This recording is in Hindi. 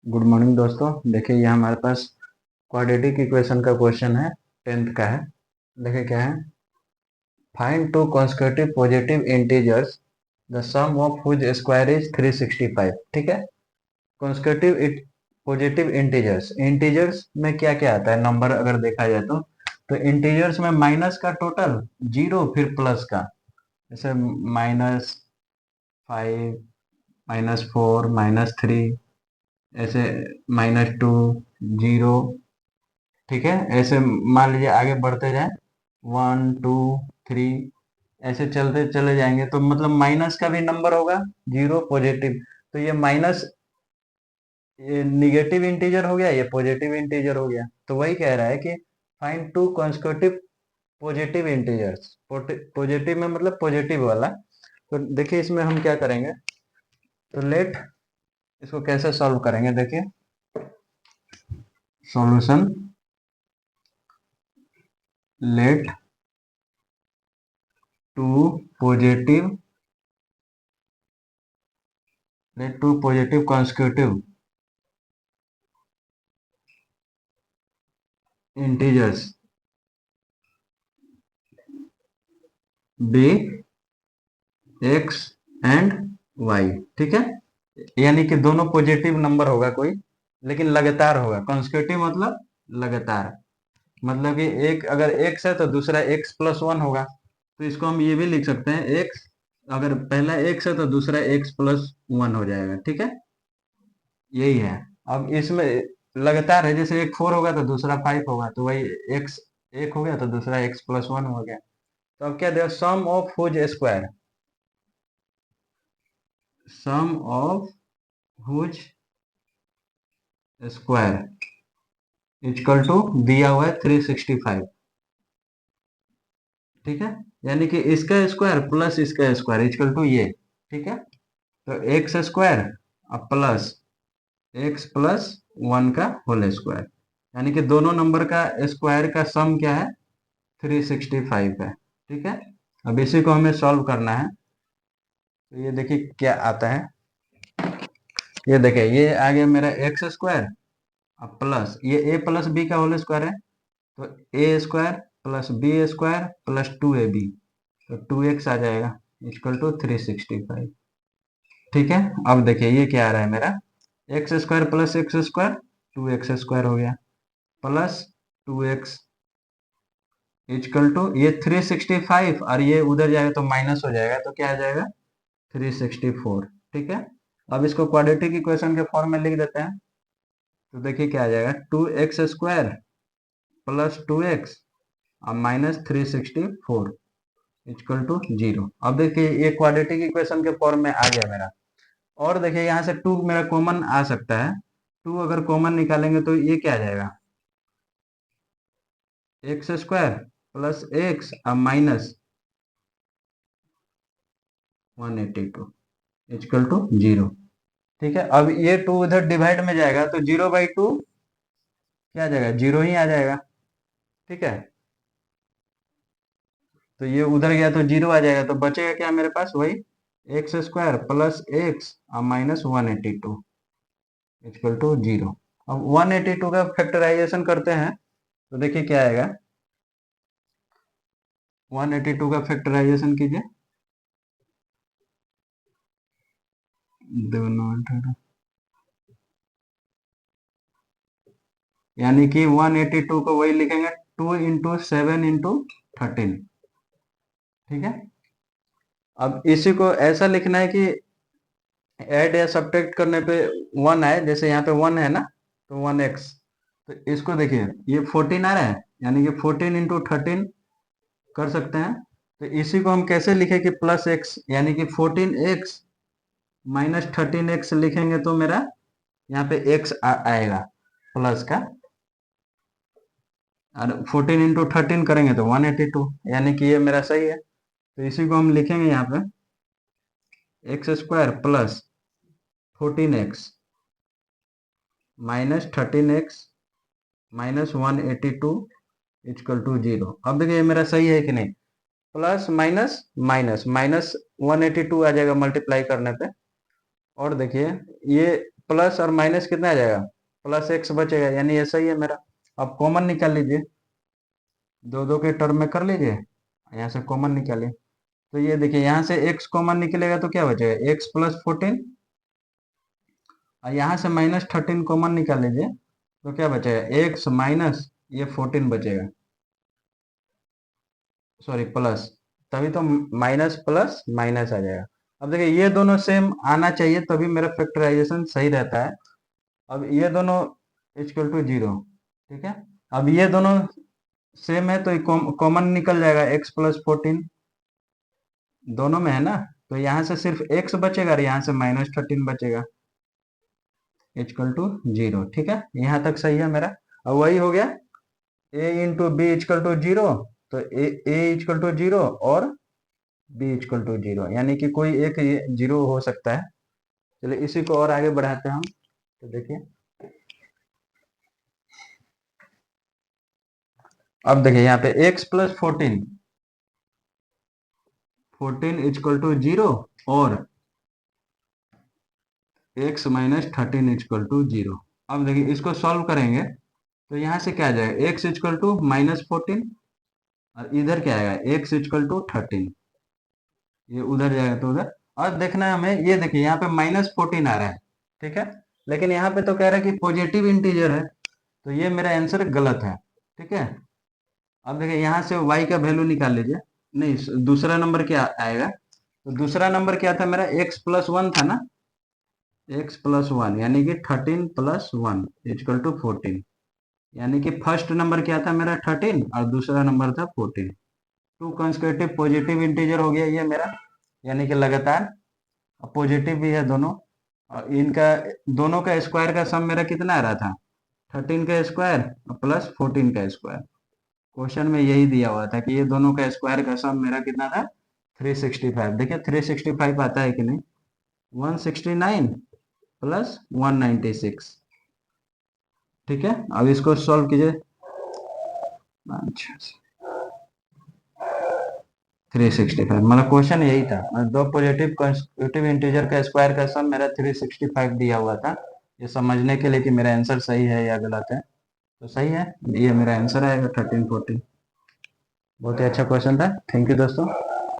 गुड मॉर्निंग दोस्तों। देखिए ये हमारे पास क्वाड्रेटिक इक्वेशन का क्वेश्चन है, 10th का है। देखिए क्या है, find two consecutive positive integers the sum of whose square is 365। ठीक है, कॉन्सेक्यूटिव पॉजिटिव इंटीजर्स, इंटीजर्स में क्या क्या आता है, नंबर अगर देखा जाए तो इंटीजर्स में माइनस का टोटल, जीरो, फिर प्लस का, जैसे -5, -4, -3, ऐसे -2, 0। ठीक है, ऐसे मान लीजिए आगे बढ़ते जाए, 1 2 3, ऐसे चलते चले जाएंगे तो मतलब माइनस का भी नंबर होगा, जीरो, पॉजिटिव। तो ये माइनस, ये निगेटिव इंटीजर हो गया, ये पॉजिटिव इंटीजर हो गया। तो वही कह रहा है कि find two consecutive positive integers. Positive में मतलब पॉजिटिव वाला। तो देखिए इसमें हम क्या करेंगे, तो लेट, इसको कैसे सॉल्व करेंगे, देखिए solution, let two positive, let two positive consecutive integers be x and y. ठीक है, यानी कि दोनों पॉजिटिव नंबर होगा कोई, लेकिन लगातार होगा। कॉन्सेक्यूटिव मतलब लगातार, मतलब कि एक अगर एक्स है तो दूसरा एक्स प्लस वन होगा। तो इसको हम ये भी लिख सकते हैं, एक्स, अगर पहला एक्स है तो दूसरा एक्स प्लस वन हो जाएगा। ठीक है, यही है। अब इसमें लगातार है, जैसे एक 4 होगा तो दूसरा 5 होगा, तो वही एक्स एक हो गया तो दूसरा एक्स प्लस वन हो गया। तो अब क्या दिया, sum of whose square, sum of whose square equal to, दिया हुआ है 365। ठीक है, यानी कि इसका स्क्वायर प्लस इसका स्क्वायर इक्वल टू ये। ठीक है, तो एक्स स्क्वायर अब प्लस एक्स प्लस वन का होल स्क्वायर, यानी कि दोनों नंबर का स्क्वायर का सम क्या है, 365 है। ठीक है, अब इसी को हमें सॉल्व करना है। तो ये देखिए क्या आता है, ये देखिए ये आ गया मेरा एक्स स्क्वायर, अब प्लस ये ए प्लस बी का होल स्क्वायर है, तो a square plus b square plus 2ab, तो 2x आ जाएगा इक्वल टू 365। ठीक है, अब देखिए ये क्या आ रहा है मेरा, x square plus x square, 2x square हो गया, प्लस 2x इक्वल टू ये 365, और ये उधर जाएगा तो माइनस हो जाएगा, तो क्या आ जाएगा, 364। ठीक है, अब इसको क्वाड्रेटिक इक्वेशन के फॉर्म में लिख देते हैं। तो देखिए क्या आ जाएगा, 2x स्क्वायर प्लस 2x और -364 इक्वल टू 0। अब देखिए ये क्वाड्रेटिक इक्वेशन के फॉर्म में आ गया मेरा। और देखिए यहाँ से 2 मेरा कॉमन आ सकता है, 2 अगर कॉमन निकालेंगे तो ये क्या आ जाएगा, एक्स स्क्वायर प्लस एक्स और -182 इक्वल टू 0। ठीक है, अब ये 2 इधर डिवाइड में जाएगा तो 0/2 क्या आ जाएगा, 0 ही आ जाएगा। ठीक है, तो ये उधर गया तो 0 आ जाएगा, तो बचेगा क्या मेरे पास, वही एक्स स्क्वायर प्लस एक्स और -182 इक्वल टू 0। अब 182 का फैक्टराइजेशन करते हैं तो देखिए क्या आएगा, 182 का फैक्टराइजेशन कीजिए, दोनों, यानी कि 182 को वही लिखेंगे, 2 × 7 × 13। ठीक है, अब इसी को ऐसा लिखना है कि ऐड या सब्ट्रैक्ट करने पे 1 आए, जैसे यहाँ पे 1 है ना, तो 1x। तो इसको देखिए ये 14 आ रहा है, यानी कि 14 × 13 कर सकते हैं। तो इसी को हम कैसे लिखें कि प्लस एक्स, यानी कि 14x -13x लिखेंगे तो मेरा यहाँ पे x आएगा प्लस का, और 14 × 13 करेंगे तो 182, यानी कि ये मेरा सही है। तो इसी को हम लिखेंगे यहाँ पे, x square plus 14x -13x -182 equal to 0। अब देखिए ये मेरा सही है कि नहीं, प्लस माइनस माइनस, -182 आ जाएगा मल्टीप्लाई करने पे। और देखिए ये प्लस और माइनस कितना आ जाएगा, प्लस एक्स बचेगा, यानी ऐसा ही है मेरा। अब कॉमन निकाल लीजिए, दो दो के टर्म में कर लीजिए, यहाँ से कॉमन निकालिए। तो ये देखिए यहाँ से एक्स कॉमन निकलेगा तो क्या बचेगा, एक्स प्लस 14, और यहाँ से माइनस 13 कॉमन निकाल लीजिए तो क्या बचेगा, एक्स माइनस ये 14 बचेगा, सॉरी प्लस, तभी तो माइनस प्लस माइनस आ जाएगा। अब देखिए ये दोनों सेम आना चाहिए तभी मेरा फैक्टराइजेशन सही रहता है। अब ये दोनों इक्वल टू जीरो, ठीक है। अब ये दोनों सेम है तो कॉमन निकल जाएगा, एक्स प्लस 14 दोनों में है ना, तो यहाँ से सिर्फ एक्स बचेगा और यहाँ से माइनस 13 बचेगा, इक्वल टू जीरो, ठीक है। यहाँ तक सही है मेरा। अब वही हो गया, a into b equal to zero, तो ए इक्वल टू जीरो और बी इक्वल टू जीरो, यानी कि कोई एक जीरो हो सकता है। चलिए इसी को और आगे बढ़ाते हैं हम, तो देखिए अब देखिए यहाँ पे x plus 14 equal to zero और x minus 13 equal to zero. अब देखिए इसको सॉल्व करेंगे तो यहाँ से क्या आ जाएगा, x इक्वल टू माइनस 14 और इधर क्या आएगा, x इक्वल टू 13, ये उधर जाएगा तो उधर। और देखना है हमें, ये देखिए यहाँ पे माइनस 14 आ रहा है, ठीक है, लेकिन यहाँ पे तो कह रहा है कि पॉजिटिव इंटीजर है, तो ये मेरा आंसर गलत है, ठीक है। अब देखिए यहाँ से y का वैल्यू निकाल लीजिए, नहीं दूसरा नंबर क्या आएगा, तो दूसरा नंबर क्या था मेरा, x प्लस 1 था ना, x प्लस 1 यानी कि 13 प्लस 1 इक्वल टू 14, यानी कि फर्स्ट नंबर क्या था मेरा 13 और दूसरा नंबर था 14। टू कंसेक्यूटिव पॉजिटिव इंटीजर हो गया ये मेरा, यानी कि लगातार पॉजिटिव भी है दोनों, और इनका दोनों का स्क्वायर का सम मेरा कितना आ रहा था, 13 का स्क्वायर प्लस 14 का स्क्वायर। क्वेश्चन में यही दिया हुआ था कि ये दोनों का स्क्वायर का सम मेरा कितना था, 365। देखिए 365 आता है कि नहीं, 169 प्लस 196, ठीक है। अब इसको सॉल्व कीजिए, अच्छा 365, मतलब क्वेश्चन यही था, दो पॉजिटिव कंसेक्यूटिव इंटीजर का स्क्वायर का सम मेरा 365 दिया हुआ था, ये समझने के लिए कि मेरा आंसर सही है या गलत है। तो सही है, ये मेरा आंसर आएगा 13 14। बहुत ही अच्छा क्वेश्चन था, थैंक यू दोस्तों।